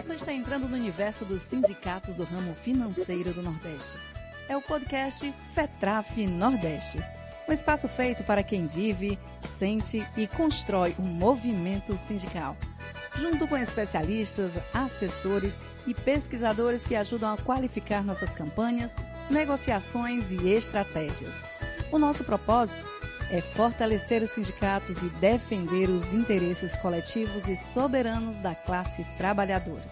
Você está entrando no universo dos sindicatos do ramo financeiro do Nordeste. É o podcast FETRAF Nordeste. Um espaço feito para quem vive, sente e constrói um movimento sindical. Junto com especialistas, assessores e pesquisadores que ajudam a qualificar nossas campanhas, negociações e estratégias. O nosso propósito é fortalecer os sindicatos e defender os interesses coletivos e soberanos da classe trabalhadora.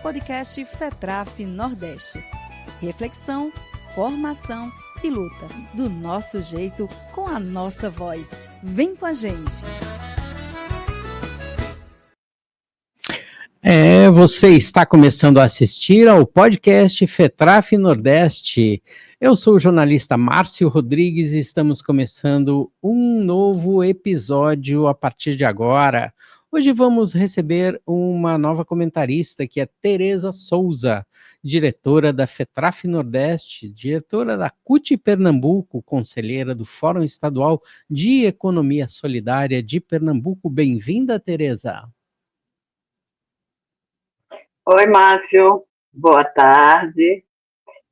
Podcast FETRAF Nordeste. Reflexão, formação e luta, do nosso jeito, com a nossa voz. Vem com a gente! Você está começando a assistir ao podcast FETRAF Nordeste. Eu sou o jornalista Márcio Rodrigues e estamos começando um novo episódio a partir de agora. Hoje vamos receber uma nova comentarista, que é Tereza Souza, diretora da FETRAF Nordeste, diretora da CUT Pernambuco, conselheira do Fórum Estadual de Economia Solidária de Pernambuco. Bem-vinda, Tereza. Oi, Márcio. Boa tarde.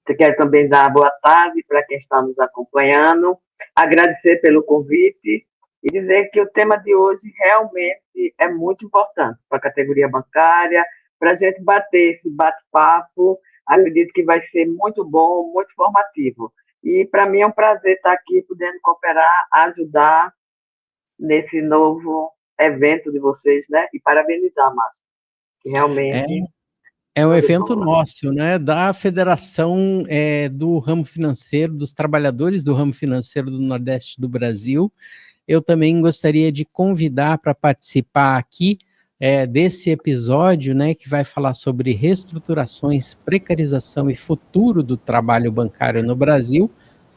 Eu quero também dar boa tarde para quem está nos acompanhando, agradecer pelo convite e dizer que o tema de hoje realmente é muito importante para a categoria bancária, para a gente bater esse bate-papo. Acredito que vai ser muito bom, muito formativo. E para mim é um prazer estar aqui podendo cooperar, ajudar nesse novo evento de vocês, né? E parabenizar, Márcio, que realmente... É um evento nosso, né, da Federação do Ramo Financeiro, dos trabalhadores do ramo financeiro do Nordeste do Brasil. Eu também gostaria de convidar para participar aqui desse episódio, né, que vai falar sobre reestruturações, precarização e futuro do trabalho bancário no Brasil,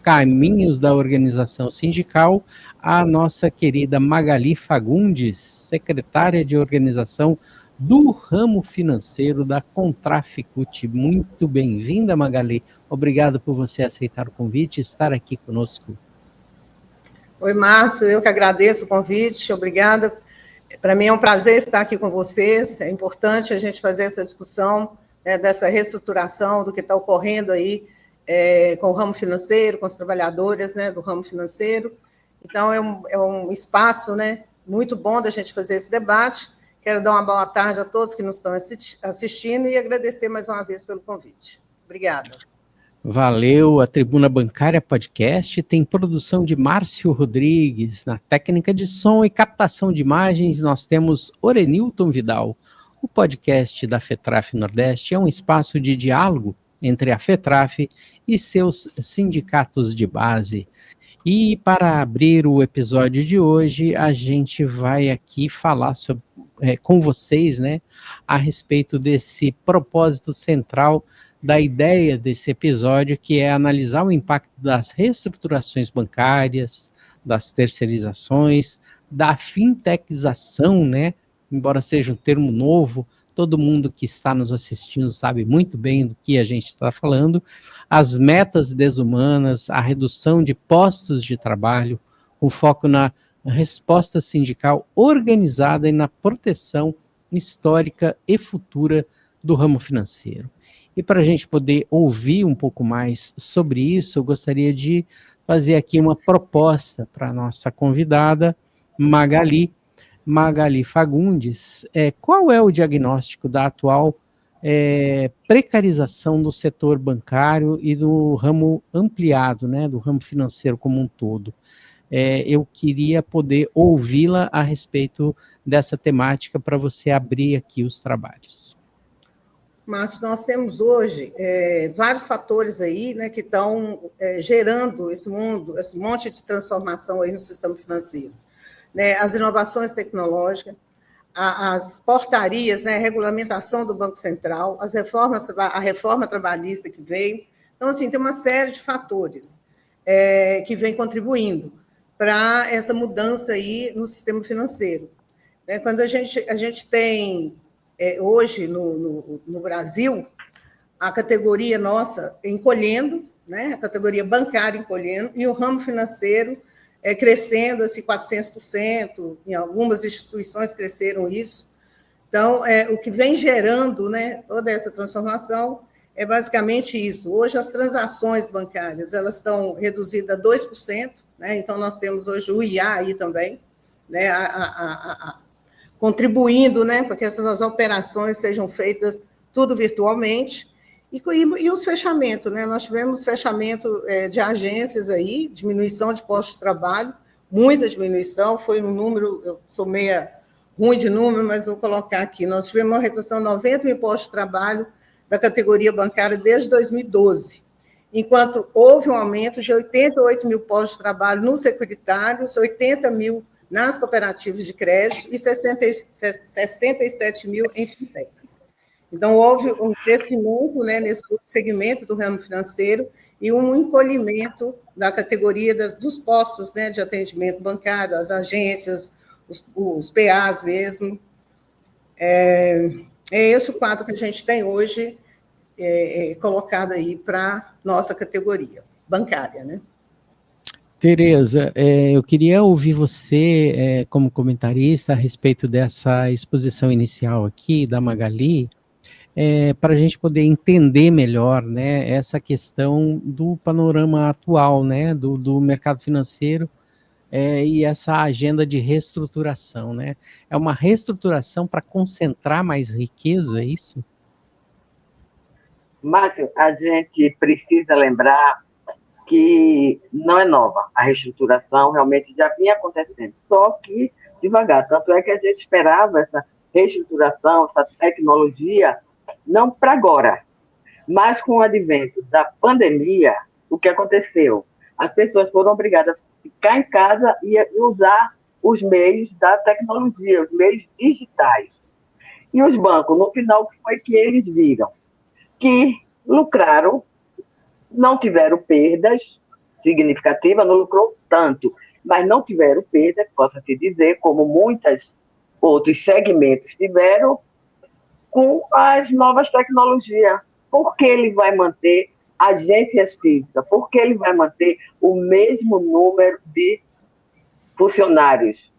caminhos da organização sindical, a nossa querida Magali Fagundes, secretária de organização do ramo financeiro da Contraficut. Muito bem-vinda, Magali. Obrigado por você aceitar o convite e estar aqui conosco. Oi, Márcio, eu que agradeço o convite, obrigada. Para mim é um prazer estar aqui com vocês. É importante a gente fazer essa discussão, né, dessa reestruturação do que está ocorrendo aí com o ramo financeiro, com os trabalhadores, né, do ramo financeiro. Então, é um espaço, né, muito bom da gente fazer esse debate. Quero dar uma boa tarde a todos que nos estão assistindo e agradecer mais uma vez pelo convite. Obrigada. Valeu. A Tribuna Bancária Podcast tem produção de Márcio Rodrigues. Na técnica de som e captação de imagens, nós temos Orenilton Vidal. O podcast da FETRAF Nordeste é um espaço de diálogo entre a FETRAF e seus sindicatos de base. E para abrir o episódio de hoje, a gente vai aqui falar com vocês, né, a respeito desse propósito central da ideia desse episódio, que é analisar o impacto das reestruturações bancárias, das terceirizações, da fintechização, né, embora seja um termo novo, todo mundo que está nos assistindo sabe muito bem do que a gente está falando, as metas desumanas, a redução de postos de trabalho, o foco na resposta sindical organizada e na proteção histórica e futura do ramo financeiro. E para a gente poder ouvir um pouco mais sobre isso, eu gostaria de fazer aqui uma proposta para a nossa convidada, Magali Fagundes. Qual é o diagnóstico da atual precarização do setor bancário e do ramo ampliado, né, do ramo financeiro como um todo? Eu queria poder ouvi-la a respeito dessa temática para você abrir aqui os trabalhos. Márcio, nós temos hoje vários fatores aí, né, que estão gerando esse monte de transformação aí no sistema financeiro. Né, as inovações tecnológicas, as portarias, né, a regulamentação do Banco Central, a reforma trabalhista que veio. Então, assim, tem uma série de fatores que vem contribuindo para essa mudança aí no sistema financeiro. Quando a gente tem, hoje, no Brasil, a categoria nossa encolhendo, né, a categoria bancária encolhendo, e o ramo financeiro crescendo assim, 400%, em algumas instituições cresceram isso. Então, o que vem gerando, né, toda essa transformação é basicamente isso. Hoje, as transações bancárias elas estão reduzidas a 2%, né? Então, nós temos hoje o IA aí também, né, contribuindo, né, para que essas operações sejam feitas tudo virtualmente. E os fechamentos, né? Nós tivemos fechamento de agências aí, diminuição de postos de trabalho, muita diminuição, foi um número, eu sou meia ruim de número, mas vou colocar aqui. Nós tivemos uma redução de 90 mil postos de trabalho da categoria bancária desde 2012, enquanto houve um aumento de 88 mil postos de trabalho nos securitários, 80 mil nas cooperativas de crédito e 67 mil em fintechs. Então, houve um crescimento, né, nesse segmento do ramo financeiro e um encolhimento da categoria dos postos, né, de atendimento bancário, as agências, os PAs mesmo. É esse o quadro que a gente tem hoje colocado aí para nossa categoria bancária, né? Tereza, eu queria ouvir você como comentarista a respeito dessa exposição inicial aqui da Magali, para a gente poder entender melhor, né, essa questão do panorama atual, né, do mercado financeiro e essa agenda de reestruturação, né? É uma reestruturação para concentrar mais riqueza, é isso? Márcio, a gente precisa lembrar que não é nova. A reestruturação realmente já vinha acontecendo, só que devagar. Tanto é que a gente esperava essa reestruturação, essa tecnologia, não para agora, mas com o advento da pandemia, o que aconteceu? As pessoas foram obrigadas a ficar em casa e usar os meios da tecnologia, os meios digitais. E os bancos, no final, o que foi que eles viram? Que lucraram, não tiveram perdas significativas, não lucrou tanto, mas não tiveram perda, posso te dizer, como muitos outros segmentos tiveram, com as novas tecnologias. Por que ele vai manter agências físicas? Por que ele vai manter o mesmo número de funcionários?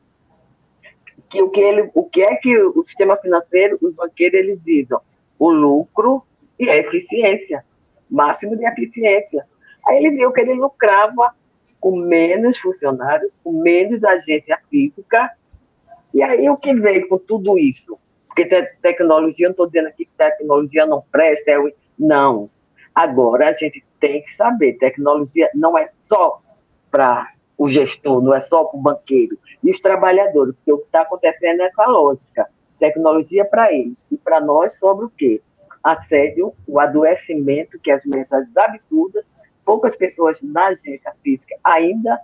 O que é que o sistema financeiro, os banqueiros, eles dizem? O lucro e a eficiência, máximo de eficiência. Aí ele viu que ele lucrava com menos funcionários, com menos agência física, e aí o que veio com tudo isso? Porque tecnologia, não estou dizendo aqui que tecnologia não presta, não. Agora a gente tem que saber, tecnologia não é só para o gestor, não é só para o banqueiro e os trabalhadores, porque o que está acontecendo é essa lógica. Tecnologia para eles e para nós sobre o quê? Assédio, o adoecimento que as mesas absurdas, poucas pessoas na agência física ainda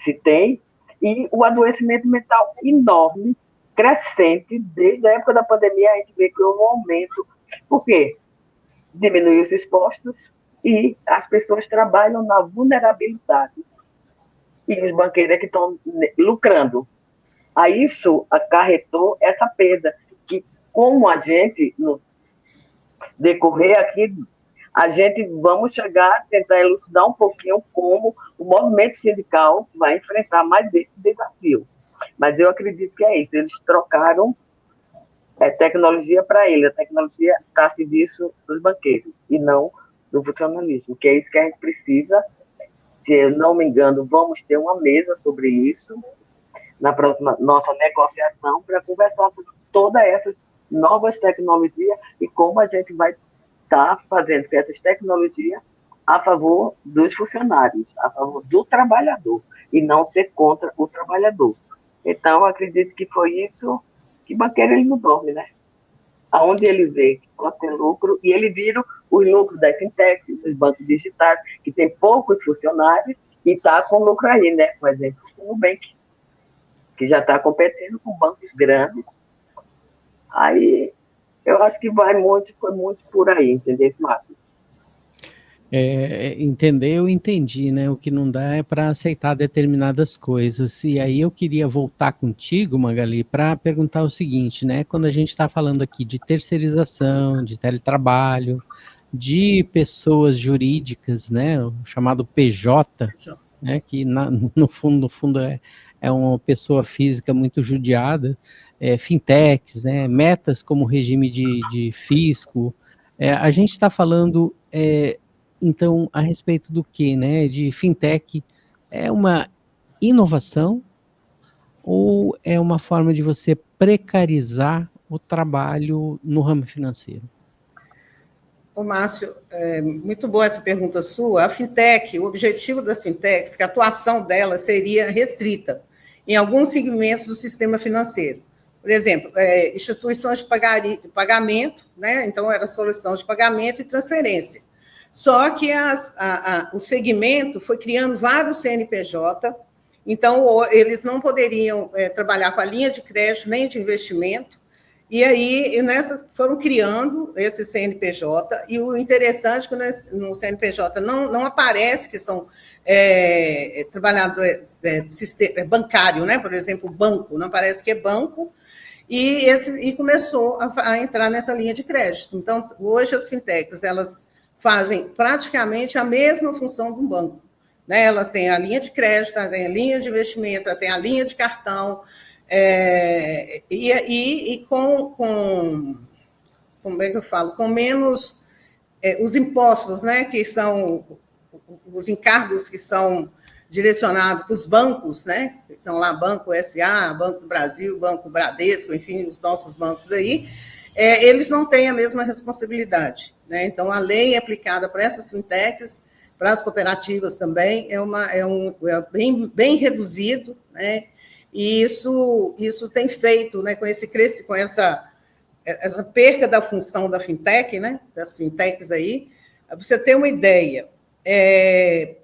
se tem, e o adoecimento mental enorme, crescente, desde a época da pandemia a gente vê que houve um aumento. Por quê? Diminuiu os expostos e as pessoas trabalham na vulnerabilidade. E os banqueiros é que estão lucrando. A isso acarretou essa perda, que como a gente, no decorrer aqui, a gente vamos chegar, tentar elucidar um pouquinho como o movimento sindical vai enfrentar mais esse desafio. Mas eu acredito que é isso, eles trocaram tecnologia para ele, a tecnologia está a serviço dos banqueiros e não do funcionalismo, que é isso que a gente precisa. Se eu não me engano, vamos ter uma mesa sobre isso na próxima nossa negociação para conversar sobre todas essas novas tecnologias e como a gente vai estar fazendo essas tecnologias a favor dos funcionários, a favor do trabalhador e não ser contra o trabalhador. Então, acredito que foi isso que banqueiro ele não dorme, né? Aonde ele vê que pode ter lucro, e ele vira os lucros das fintechs, dos bancos digitais, que tem poucos funcionários e está com lucro aí, né? Por exemplo, o Nubank, que já está competindo com bancos grandes. Aí, eu acho que foi muito por aí, entendeu, Márcio? Entender, eu entendi, né? O que não dá é para aceitar determinadas coisas. E aí eu queria voltar contigo, Magali, para perguntar o seguinte, né? Quando a gente está falando aqui de terceirização, de teletrabalho, de pessoas jurídicas, né? O chamado PJ, né, que no fundo é uma pessoa física muito judiada, fintechs, né, metas como regime de fisco. A gente está falando, então, a respeito do que, né, de fintech, é uma inovação ou é uma forma de você precarizar o trabalho no ramo financeiro? Ô, Márcio, muito boa essa pergunta sua. A fintech, o objetivo das fintechs, que a atuação dela seria restrita em alguns segmentos do sistema financeiro. Por exemplo, instituições de pagamento, né? Então, era solução de pagamento e transferência. Só que o segmento foi criando vários CNPJ, então, eles não poderiam trabalhar com a linha de crédito nem de investimento, e aí foram criando esse CNPJ, e o interessante é que no CNPJ não aparece que são trabalhador bancário, né? Por exemplo, banco, não aparece que é banco, e começou a entrar nessa linha de crédito. Então, hoje as fintechs, elas fazem praticamente a mesma função de um banco, né? Elas têm a linha de crédito, têm a linha de investimento, têm a linha de cartão, como é que eu falo? Com menos os impostos, né? Que são os encargos que são direcionados para os bancos, né? Então, lá, Banco SA, Banco do Brasil, Banco Bradesco, enfim, os nossos bancos aí, eles não têm a mesma responsabilidade, né? Então, a lei aplicada para essas fintechs, para as cooperativas também, bem reduzido, né? E isso tem feito, né, com essa perca da função da fintech, né, das fintechs aí. Para você ter uma ideia,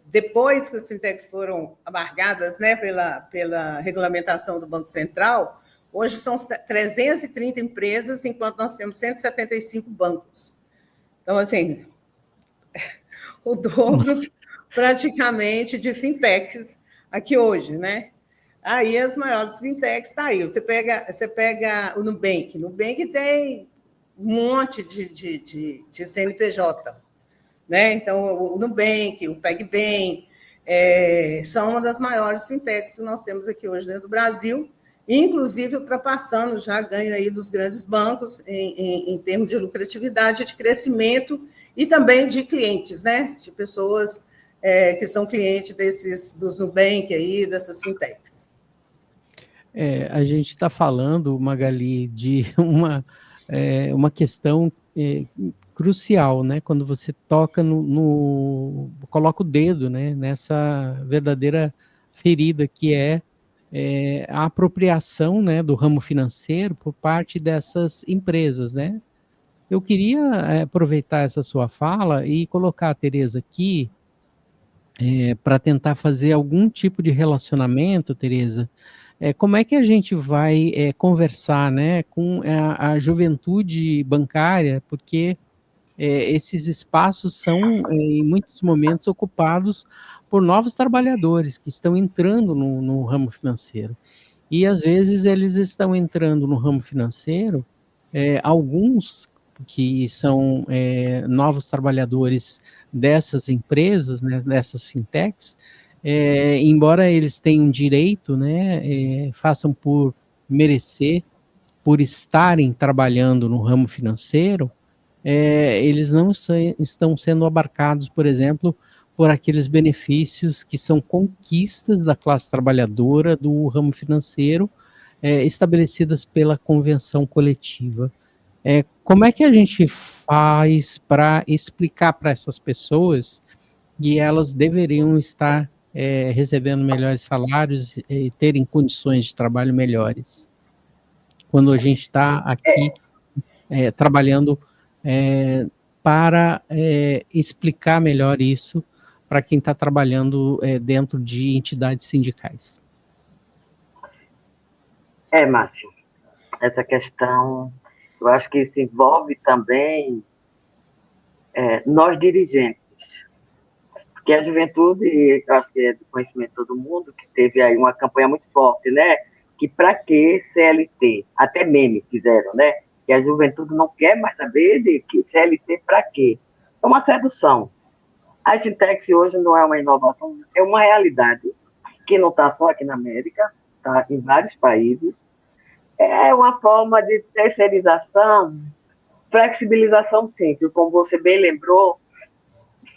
depois que as fintechs foram abargadas, né, pela regulamentação do Banco Central, hoje são 330 empresas, enquanto nós temos 175 bancos. Então, assim, o dobro, praticamente, de fintechs aqui hoje, né? Aí as maiores fintechs está aí. Você pega o Nubank. O Nubank tem um monte de CNPJ, né? Então, o Nubank, o PagBem, são uma das maiores fintechs que nós temos aqui hoje dentro do Brasil, inclusive ultrapassando já ganho aí dos grandes bancos em termos de lucratividade, de crescimento e também de clientes, né? De pessoas que são clientes dos Nubank aí, dessas fintechs. A gente está falando, Magali, de uma questão crucial, né? Quando você toca coloca o dedo, né, nessa verdadeira ferida que é a apropriação, né, do ramo financeiro por parte dessas empresas, né? Eu queria aproveitar essa sua fala e colocar a Tereza aqui para tentar fazer algum tipo de relacionamento, Tereza. Como é que a gente vai conversar, né, com a juventude bancária, porque esses espaços são, em muitos momentos, ocupados por novos trabalhadores que estão entrando no ramo financeiro. E, às vezes, eles estão entrando no ramo financeiro, alguns que são novos trabalhadores dessas empresas, né, dessas fintechs, embora eles tenham direito, né, façam por merecer, por estarem trabalhando no ramo financeiro, eles não estão sendo abarcados, por exemplo, por aqueles benefícios que são conquistas da classe trabalhadora do ramo financeiro, estabelecidas pela convenção coletiva. Como é que a gente faz para explicar para essas pessoas que elas deveriam estar recebendo melhores salários e terem condições de trabalho melhores, quando a gente está aqui trabalhando para explicar melhor isso para quem está trabalhando dentro de entidades sindicais? Márcio, essa questão, eu acho que isso envolve também nós dirigentes, porque a juventude, eu acho que é do conhecimento de todo mundo, que teve aí uma campanha muito forte, né? Que para que CLT? Até meme fizeram, né? Que a juventude não quer mais saber de que CLT para quê? É uma sedução. A fintech hoje não é uma inovação, é uma realidade que não está só aqui na América, está em vários países. É uma forma de terceirização, flexibilização simples, como você bem lembrou,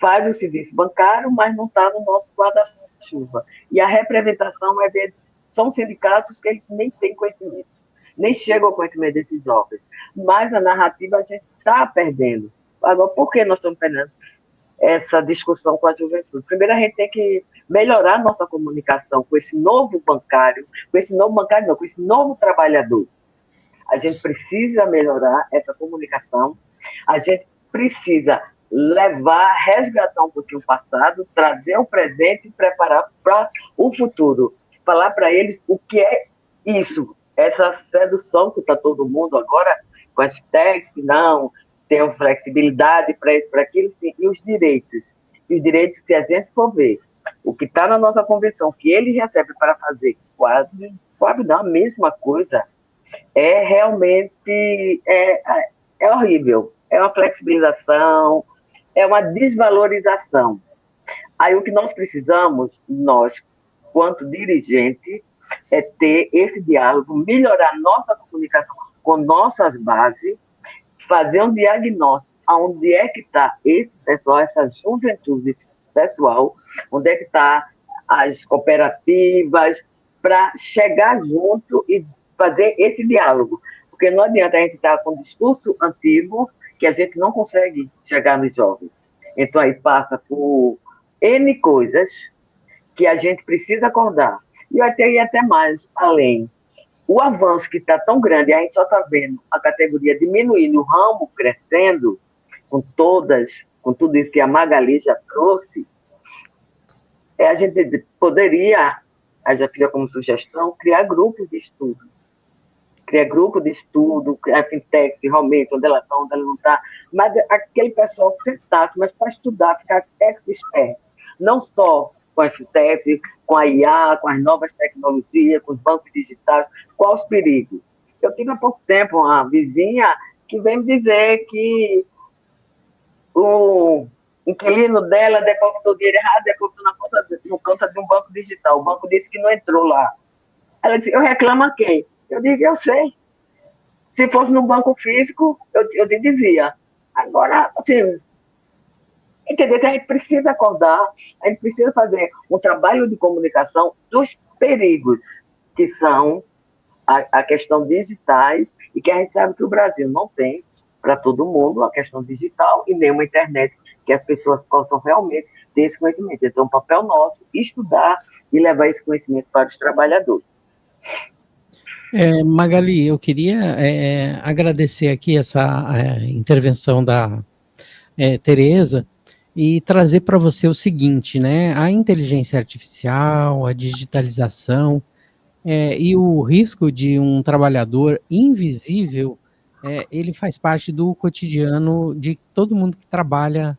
faz o serviço bancário, mas não está no nosso guarda-chuva. E a representação são sindicatos que eles nem têm conhecimento, nem chegam ao conhecimento desses jovens. Mas a narrativa a gente está perdendo. Agora, por que nós estamos perdendo essa discussão com a juventude? Primeiro, a gente tem que melhorar a nossa comunicação com esse novo bancário, com esse novo trabalhador. A gente precisa melhorar essa comunicação, a gente precisa resgatar um pouquinho o passado, trazer o presente e preparar para o futuro. Falar para eles o que é isso, essa sedução que está todo mundo agora, com as techs, não, tem flexibilidade para isso, para aquilo, sim, e os direitos. E os direitos, se a gente for ver, o que está na nossa convenção, que ele recebe para fazer quase não, a mesma coisa, é realmente horrível. É uma flexibilização, é uma desvalorização. Aí o que nós precisamos, nós, quanto dirigente, é ter esse diálogo, melhorar nossa comunicação com nossas bases, fazer um diagnóstico aonde é que está esse pessoal, essa juventude, esse pessoal, onde é que está as cooperativas, para chegar junto e fazer esse diálogo. Porque não adianta a gente estar com um discurso antigo que a gente não consegue chegar nos jovens. Então, aí passa por N coisas que a gente precisa acordar. E vai até mais, além. O avanço que está tão grande, a gente só está vendo a categoria diminuindo, o ramo crescendo, com tudo isso que a Magali já trouxe, a gente poderia, aí já fica como sugestão, criar grupos de estudo. A fintech, realmente, onde ela está, onde ela não está, mas aquele pessoal sentado, mas para estudar, ficar expert, não só com a fintech, com a IA, com as novas tecnologias, com os bancos digitais, quais os perigos. Eu tive há pouco tempo uma vizinha que veio me dizer que o inquilino dela depositou dinheiro errado, depositou no conta de um banco digital. O banco disse que não entrou lá. Ela disse, eu reclamo a quem? Eu digo, eu sei. Se fosse no banco físico, eu te dizia. Agora, assim, entendeu? A gente precisa acordar, a gente precisa fazer um trabalho de comunicação dos perigos que são a questão digitais, e que a gente sabe que o Brasil não tem para todo mundo a questão digital e nem uma internet que as pessoas possam realmente ter esse conhecimento. Então, o papel nosso é estudar e levar esse conhecimento para os trabalhadores. Magali, eu queria agradecer aqui essa intervenção da Tereza e trazer para você o seguinte, né? A inteligência artificial, a digitalização e o risco de um trabalhador invisível, ele faz parte do cotidiano de todo mundo que trabalha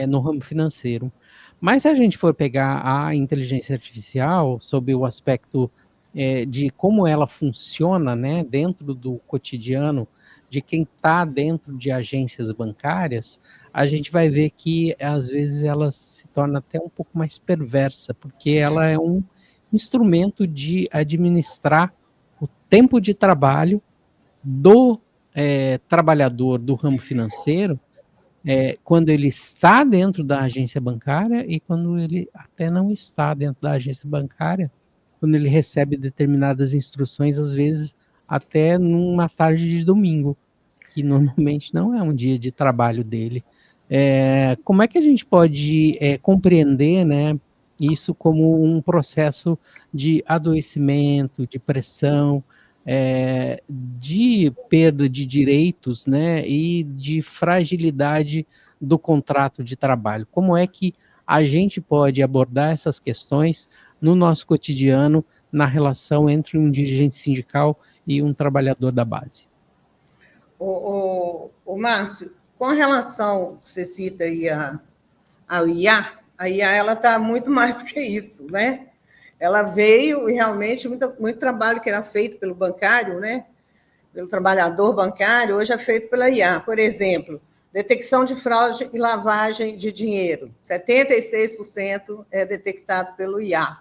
no ramo financeiro. Mas se a gente for pegar a inteligência artificial sob o aspecto de como ela funciona, né, dentro do cotidiano de quem está dentro de agências bancárias, a gente vai ver que às vezes ela se torna até um pouco mais perversa, porque ela é um instrumento de administrar o tempo de trabalho do trabalhador do ramo financeiro, quando ele está dentro da agência bancária e quando ele até não está dentro da agência bancária, quando ele recebe determinadas instruções, às vezes até numa tarde de domingo, que normalmente não é um dia de trabalho dele. Como é que a gente pode compreender, né, isso como um processo de adoecimento, de pressão, de perda de direitos, né, e de fragilidade do contrato de trabalho? Como é que a gente pode abordar essas questões no nosso cotidiano, na relação entre um dirigente sindical e um trabalhador da base? O Márcio, com relação, você cita aí a IA, ela está muito mais que isso, né? Ela veio e realmente muito trabalho que era feito pelo bancário, né? Pelo trabalhador bancário, hoje é feito pela IA. Por exemplo, Detecção de fraude e lavagem de dinheiro, 76% é detectado pelo IA.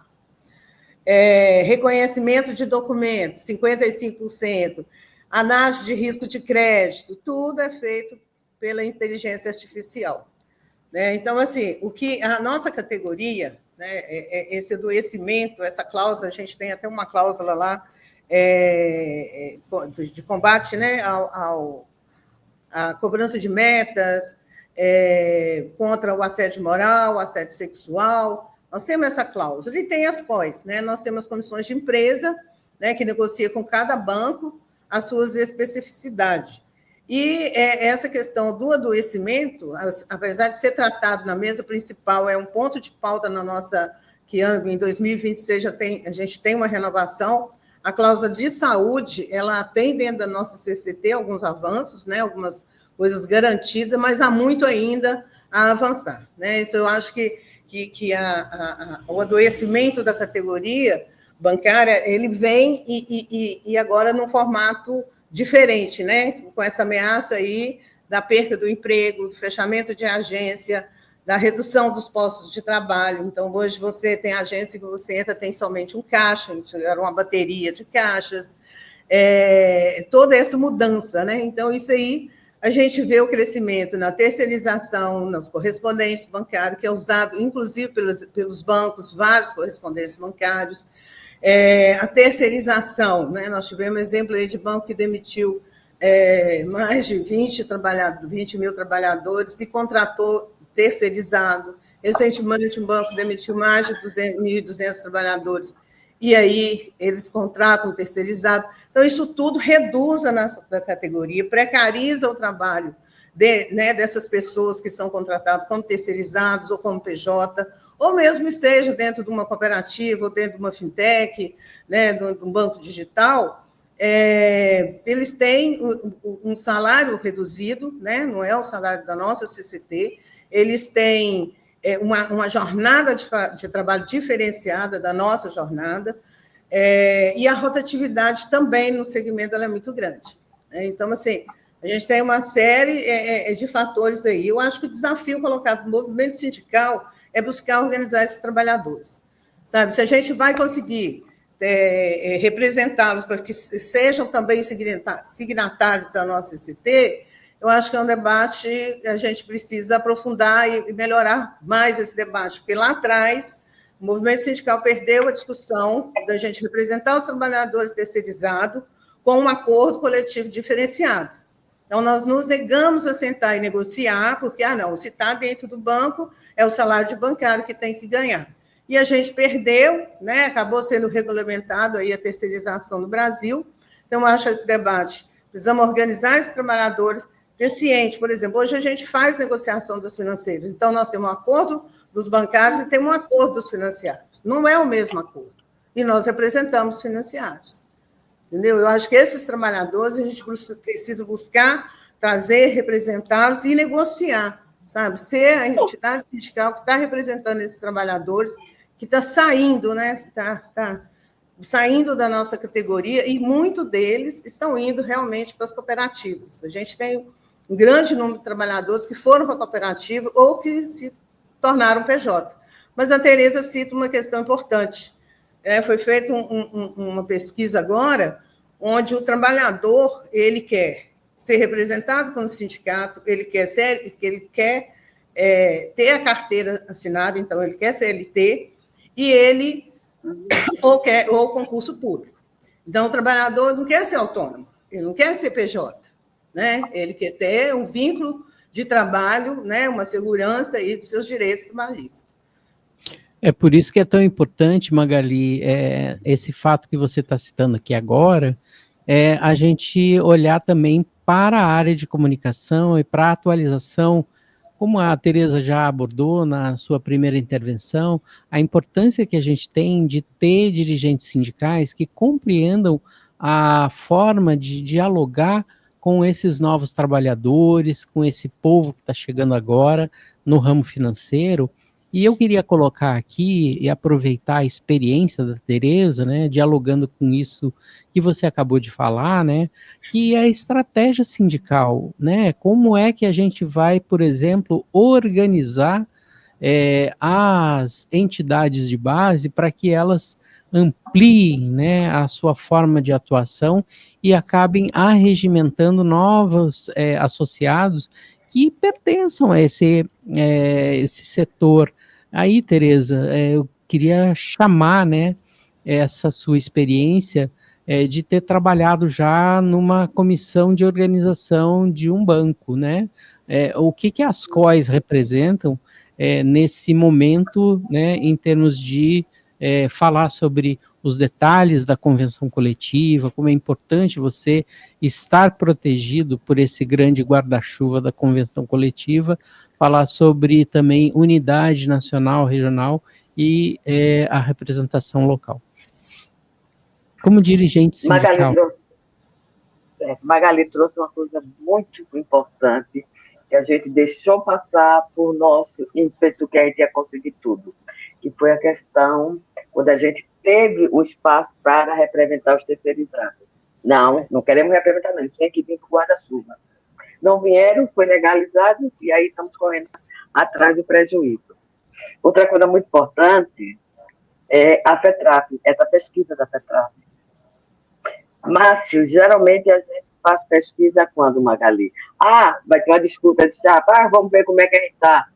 Reconhecimento de documentos, 55%. Análise de risco de crédito, tudo é feito pela inteligência artificial. Né? Então, assim, o que a nossa categoria, né, esse adoecimento, essa cláusula, a gente tem até uma cláusula lá de combate, né, à cobrança de metas, contra o assédio moral, o assédio sexual. Nós temos essa cláusula. E tem as COIs, né? Nós temos comissões de empresa, né, que negocia com cada banco as suas especificidades. E essa questão do adoecimento, apesar de ser tratado na mesa principal, é um ponto de pauta na nossa, que em 2026 a gente tem uma renovação. A cláusula de saúde, ela tem dentro da nossa CCT alguns avanços, né, algumas coisas garantidas, mas há muito ainda a avançar. Né? Isso eu acho que o adoecimento da categoria bancária, ele vem e agora num formato diferente, né? Com essa ameaça aí da perca do emprego, do fechamento de agência, da redução dos postos de trabalho. Então, hoje você tem agência que você entra, tem somente um caixa, era uma bateria de caixas, toda essa mudança, né? Então, isso aí, a gente vê o crescimento na terceirização, nas correspondentes bancárias, que é usado, inclusive, pelos bancos, vários correspondentes bancários, a terceirização, né? Nós tivemos exemplo aí de banco que demitiu mais de 20 mil trabalhadores e contratou terceirizado. Recentemente, um banco demitiu mais de 1.200 trabalhadores, e aí eles contratam terceirizado. Então, isso tudo reduz a nossa categoria, precariza o trabalho dessas pessoas que são contratadas como terceirizados ou como PJ, ou mesmo seja dentro de uma cooperativa ou dentro de uma fintech, né, de um banco digital. Eles têm um salário reduzido, né, não é o salário da nossa CCT, eles têm uma jornada de trabalho diferenciada da nossa jornada, e a rotatividade também no segmento ela é muito grande. Né? Então, assim, a gente tem uma série de fatores aí. Eu acho que o desafio colocado no movimento sindical é buscar organizar esses trabalhadores. Sabe? Se a gente vai conseguir representá-los para que sejam também signatários da nossa CCT, eu acho que é um debate que a gente precisa aprofundar e melhorar mais esse debate, porque lá atrás o movimento sindical perdeu a discussão da gente representar os trabalhadores terceirizados com um acordo coletivo diferenciado. Então, nós nos negamos a sentar e negociar, porque, não, se está dentro do banco, é o salário de bancário que tem que ganhar. E a gente perdeu, né, acabou sendo regulamentado aí a terceirização no Brasil. Então, eu acho esse debate, precisamos organizar esses trabalhadores, ter ciente, por exemplo, hoje a gente faz negociação das financeiras, então nós temos um acordo dos bancários e temos um acordo dos financiários. Não é o mesmo acordo. E nós representamos financiários. Entendeu? Eu acho que esses trabalhadores a gente precisa buscar, trazer, representá-los e negociar, sabe? Ser a entidade sindical que está representando esses trabalhadores, que está saindo, né? Tá saindo da nossa categoria, e muitos deles estão indo realmente para as cooperativas. A gente tem um grande número de trabalhadores que foram para a cooperativa ou que se tornaram PJ. Mas a Tereza cita uma questão importante. Foi feita uma pesquisa agora, onde o trabalhador ele quer ser representado pelo sindicato, ele quer ter a carteira assinada, então ele quer CLT, e ele ou concurso público. Então, o trabalhador não quer ser autônomo, ele não quer ser PJ, né? Ele quer ter um vínculo de trabalho, né? Uma segurança aí dos seus direitos trabalhistas. É por isso que é tão importante, Magali, esse fato que você está citando aqui agora, a gente olhar também para a área de comunicação e para a atualização, como a Tereza já abordou na sua primeira intervenção, a importância que a gente tem de ter dirigentes sindicais que compreendam a forma de dialogar com esses novos trabalhadores, com esse povo que está chegando agora no ramo financeiro, E eu queria colocar aqui e aproveitar a experiência da Tereza, né, dialogando com isso que você acabou de falar, né, que é a estratégia sindical, né, como é que a gente vai, por exemplo, organizar as entidades de base para que elas ampliem, né, a sua forma de atuação e acabem arregimentando novos associados que pertençam a esse setor. Aí, Tereza, eu queria chamar, né, essa sua experiência de ter trabalhado já numa comissão de organização de um banco, né? O que as COEs representam nesse momento, né, em termos de falar sobre os detalhes da convenção coletiva, como é importante você estar protegido por esse grande guarda-chuva da convenção coletiva, falar sobre também unidade nacional, regional e a representação local. Como dirigente sindical. Magali trouxe uma coisa muito importante que a gente deixou passar por nosso ímpeto que a gente ia conseguir tudo, que foi a questão quando a gente teve o espaço para representar os terceirizados. Não queremos representar, não, eles têm que vir para o guarda-chuva. Não vieram, foi legalizado, e aí estamos correndo atrás do prejuízo. Outra coisa muito importante é a FETRAF, essa pesquisa da FETRAF. Márcio, geralmente a gente faz pesquisa quando, Magali? Vai ter uma disputa de chapa, vamos ver como é que a gente está.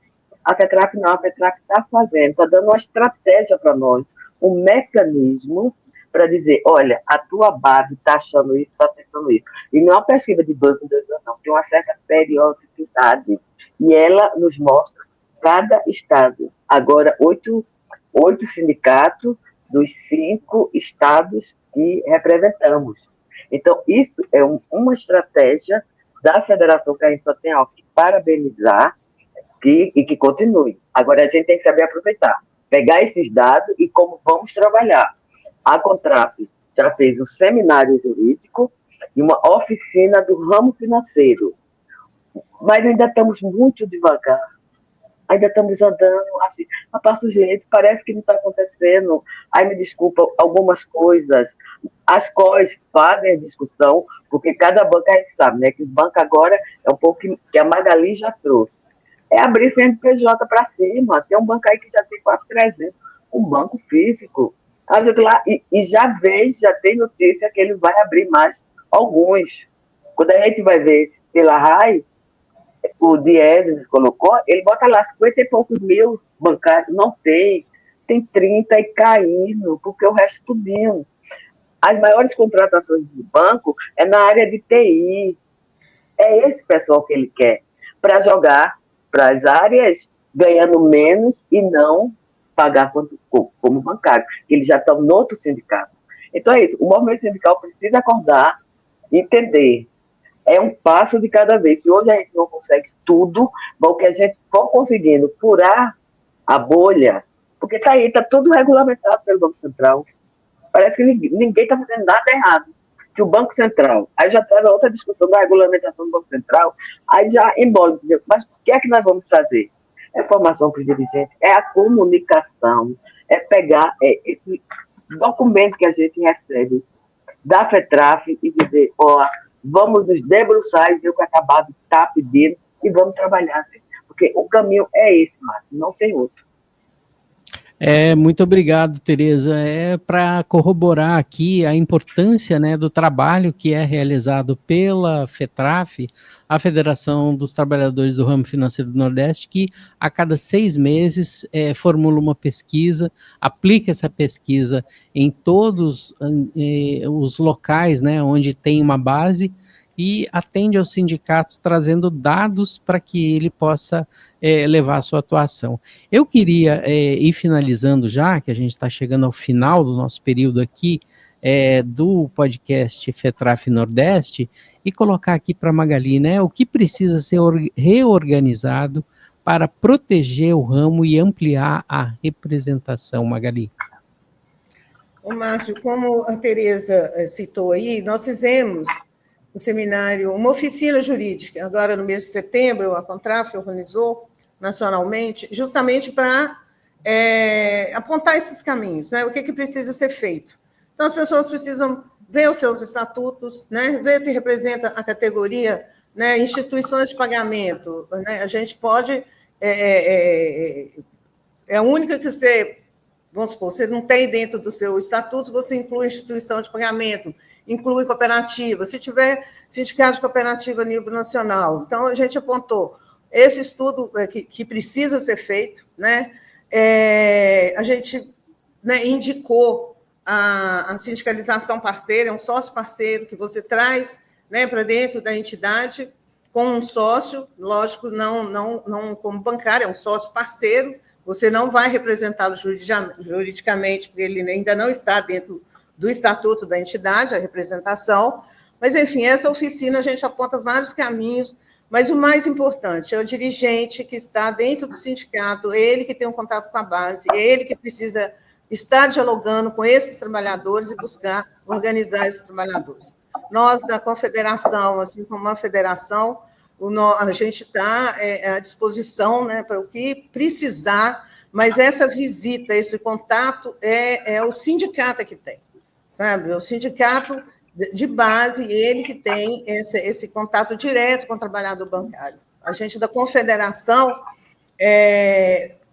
A FETRAF não, a FETRAF está fazendo, está dando uma estratégia para nós, um mecanismo para dizer, olha, a tua base está achando isso, está pensando isso. E não é uma pesquisa de banco em 2 anos, não, tem uma certa periodicidade. E ela nos mostra cada estado. Agora, 8 sindicatos dos 5 estados que representamos. Então, isso é uma estratégia da federação que a gente só tem que parabenizar e que continue. Agora, a gente tem que saber aproveitar, pegar esses dados e como vamos trabalhar. A Contrap já fez um seminário jurídico e uma oficina do ramo financeiro. Mas ainda estamos muito devagar. Ainda estamos andando assim, a passo lento, parece que não está acontecendo. Aí me desculpa, algumas coisas. As COEs fazem a discussão, porque cada banco a gente sabe, né? Que os bancos agora é um pouco que a Magali já trouxe. É abrir CNPJ para cima. Tem um banco aí que já tem quase 300, um banco físico. E já tem notícia que ele vai abrir mais alguns. Quando a gente vai ver pela RAI, o Dieses colocou, ele bota lá 50 e poucos mil bancários, não tem 30 e caindo, porque o resto tudinho. As maiores contratações do banco é na área de TI. É esse pessoal que ele quer, para jogar para as áreas ganhando menos e não pagar como bancário, que eles já estão no outro sindicato. Então é isso, o movimento sindical precisa acordar e entender. É um passo de cada vez. Se hoje a gente não consegue tudo, o que a gente for conseguindo furar a bolha, porque está tudo regulamentado pelo Banco Central. Parece que ninguém está fazendo nada errado. Que o Banco Central, aí já teve outra discussão da regulamentação do Banco Central, aí já embola, mas o que é que nós vamos fazer? É formação para o dirigente, é a comunicação, é pegar esse documento que a gente recebe da FETRAF e dizer, vamos nos debruçar e ver o que acabado está pedindo e vamos trabalhar. Porque o caminho é esse, Márcio, não tem outro. Muito obrigado, Tereza. Para corroborar aqui a importância, né, do trabalho que é realizado pela FETRAF, a Federação dos Trabalhadores do Ramo Financeiro do Nordeste, que a cada 6 meses formula uma pesquisa, aplica essa pesquisa em todos os locais, né, onde tem uma base, e atende aos sindicatos trazendo dados para que ele possa levar a sua atuação. Eu queria ir finalizando já, que a gente está chegando ao final do nosso período aqui, do podcast FETRAF Nordeste, e colocar aqui para a Magali, né, o que precisa ser reorganizado para proteger o ramo e ampliar a representação, Magali. Márcio, como a Tereza citou aí, nós fizemos um seminário, uma oficina jurídica, agora no mês de setembro, a Contraf organizou nacionalmente, justamente para apontar esses caminhos, né? O que precisa ser feito. Então, as pessoas precisam ver os seus estatutos, né? Ver se representa a categoria, né? Instituições de pagamento. Né? A gente pode... É a única que você... Vamos supor, você não tem dentro do seu estatuto, você inclui instituição de pagamento, inclui cooperativa, se tiver sindicato de cooperativa a nível nacional. Então, a gente apontou esse estudo que precisa ser feito, né? A gente, né, indicou a sindicalização parceira, é um sócio parceiro que você traz, né, para dentro da entidade com um sócio, lógico, não como bancário, é um sócio parceiro. Você não vai representá-lo juridicamente, porque ele ainda não está dentro do estatuto da entidade, a representação. Mas, enfim, essa oficina a gente aponta vários caminhos, mas o mais importante é o dirigente que está dentro do sindicato, ele que tem um contato com a base, ele que precisa estar dialogando com esses trabalhadores e buscar organizar esses trabalhadores. Nós, da Confederação, assim como a Federação, a gente está à disposição, né, para o que precisar, mas essa visita, esse contato é o sindicato que tem, sabe? O sindicato de base, ele que tem esse contato direto com o trabalhador bancário. A gente da Confederação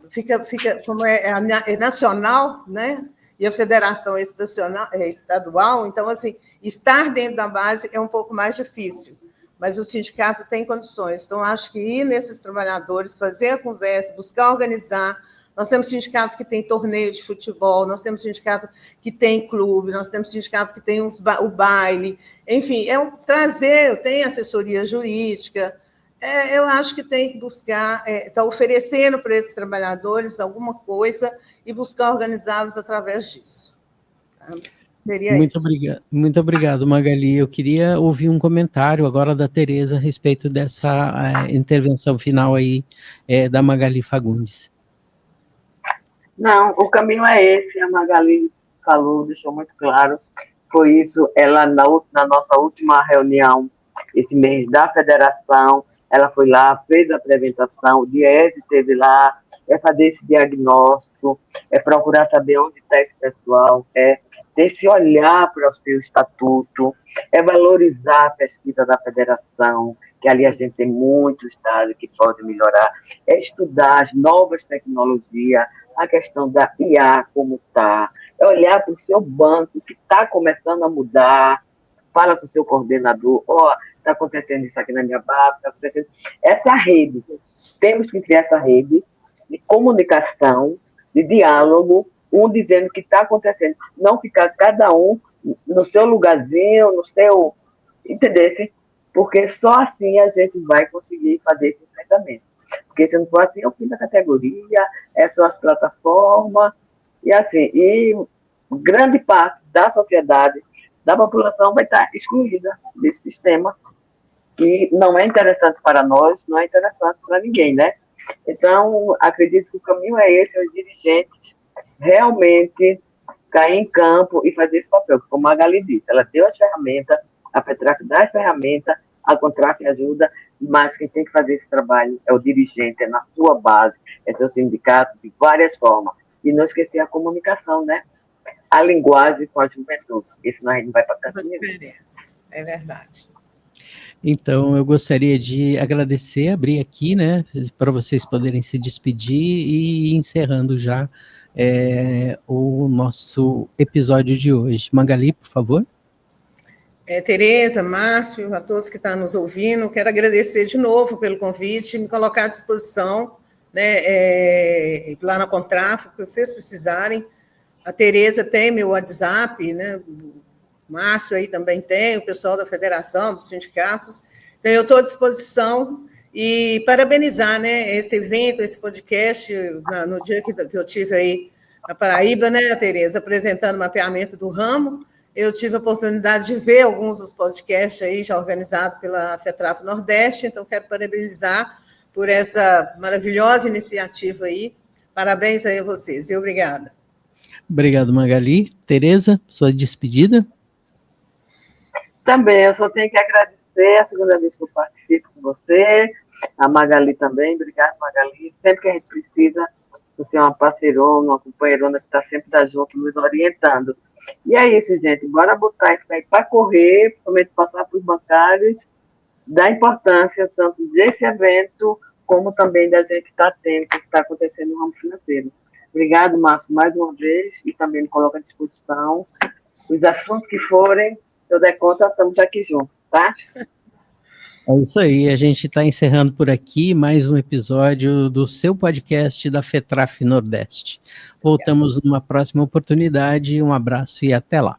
fica como é nacional, né? E a Federação é estadual, então, assim, estar dentro da base é um pouco mais difícil. Mas o sindicato tem condições. Então, acho que ir nesses trabalhadores, fazer a conversa, buscar organizar. Nós temos sindicatos que têm torneio de futebol, nós temos sindicato que tem clube, nós temos sindicato que tem o baile. Enfim, tem assessoria jurídica. Eu acho que tem que buscar, está oferecendo para esses trabalhadores alguma coisa e buscar organizá-los através disso. Tá? Muito obrigado, Magali. Eu queria ouvir um comentário agora da Tereza a respeito dessa intervenção final aí da Magali Fagundes. Não, o caminho é esse, a Magali falou, deixou muito claro, foi isso, ela na nossa última reunião, esse mês da federação, ela foi lá, fez a apresentação, o Diese esteve lá, fazer esse diagnóstico, procurar saber onde está esse pessoal, ter esse olhar para o seu estatuto, valorizar a pesquisa da federação, que ali a gente tem muitos dados que podem melhorar, estudar as novas tecnologias, a questão da IA, como está, olhar para o seu banco, que está começando a mudar, fala com o seu coordenador, está acontecendo isso aqui na minha base, está acontecendo... Essa rede, temos que criar essa rede de comunicação, de diálogo, um dizendo o que está acontecendo, não ficar cada um no seu lugarzinho, no seu... Entendesse? Porque só assim a gente vai conseguir fazer esse enfrentamento. Porque se não for assim, é o fim da categoria, são as plataformas, e assim, grande parte da sociedade, da população vai estar excluída desse sistema, que não é interessante para nós, não é interessante para ninguém, né? Então, acredito que o caminho é esse, os dirigentes realmente cair em campo e fazer esse papel, como a Magali disse, ela deu as ferramentas, a FETRAF dá as ferramentas, a Contraf ajuda, mas quem tem que fazer esse trabalho é o dirigente, é na sua base, é seu sindicato, de várias formas. E não esquecer a comunicação, né? A linguagem com a juventude, porque senão a gente não vai para casa. É verdade. Então, eu gostaria de agradecer, abrir aqui, né, para vocês poderem se despedir e ir encerrando já o nosso episódio de hoje. Magali, por favor. Tereza, Márcio, a todos que estão nos ouvindo, quero agradecer de novo pelo convite, me colocar à disposição, né, lá na Contraf, que vocês precisarem. A Tereza tem meu WhatsApp, né, o Márcio aí também tem, o pessoal da federação, dos sindicatos. Então, eu estou à disposição e parabenizar, né, esse evento, esse podcast, no dia que eu tive aí na Paraíba, né, Tereza, apresentando o mapeamento do ramo. Eu tive a oportunidade de ver alguns dos podcasts aí já organizados pela FETRAF Nordeste, então quero parabenizar por essa maravilhosa iniciativa aí. Parabéns aí a vocês e obrigada. Obrigado, Magali. Tereza, sua despedida? Também, eu só tenho que agradecer, a segunda vez que eu participo com você, a Magali também, obrigado, Magali. Sempre que a gente precisa, Você é uma parceirona, uma companheirona que está sempre junto, nos orientando. E é isso, gente. Bora botar isso aí para correr, principalmente passar para os bancários, da importância tanto desse evento, como também da gente estar atento ao que está acontecendo no ramo financeiro. Obrigado, Márcio, mais uma vez, e também me coloco à disposição. Os assuntos que forem, se eu der conta, estamos aqui juntos, tá? É isso aí, a gente está encerrando por aqui mais um episódio do seu podcast da FETRAF Nordeste. Voltamos numa próxima oportunidade, um abraço e até lá.